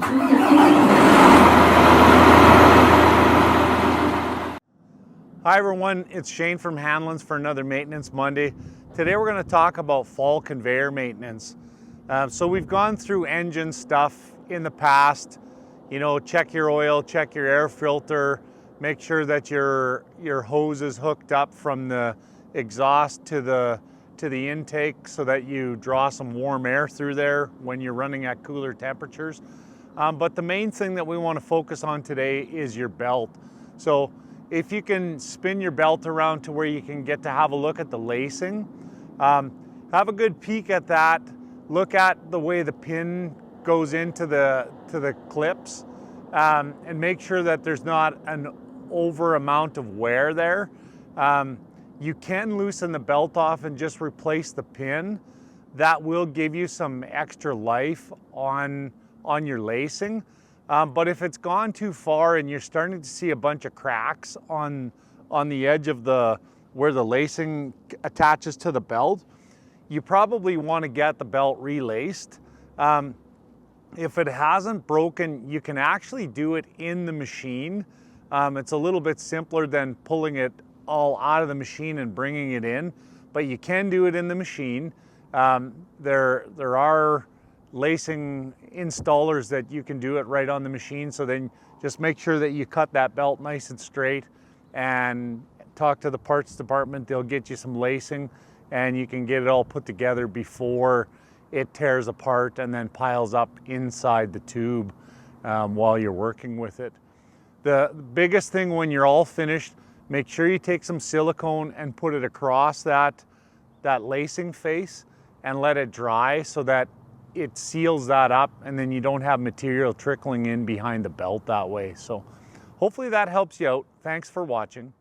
Hi everyone, it's Shane from Hanlon's for another Maintenance Monday. Today we're going to talk about fall conveyor maintenance. So we've gone through engine stuff in the past. You know, check your oil, check your air filter, make sure that your hose is hooked up from the exhaust to the intake so that you draw some warm air through there when you're running at cooler temperatures. But the main thing that we want to focus on today is your belt. So if you can spin your belt around to where you can get to have a look at the lacing, have a good peek at that. Look at the way the pin goes into the clips, and make sure that there's not an over amount of wear there. You can loosen the belt off and just replace the pin. That will give you some extra life on your lacing. But if it's gone too far and you're starting to see a bunch of cracks on the edge of where the lacing attaches to the belt, you probably want to get the belt relaced. If it hasn't broken, you can actually do it in the machine. It's a little bit simpler than pulling it all out of the machine and bringing it in, but you can do it in the machine. There are lacing installers that you can do it right on the machine. So then just make sure that you cut that belt nice and straight and talk to the parts department. They'll get you some lacing and you can get it all put together before it tears apart and then piles up inside the tube while you're working with it. The biggest thing when you're all finished, make sure you take some silicone and put it across that lacing face and let it dry so that it seals that up, and then you don't have material trickling in behind the belt that way. So hopefully that helps you out. Thanks for watching.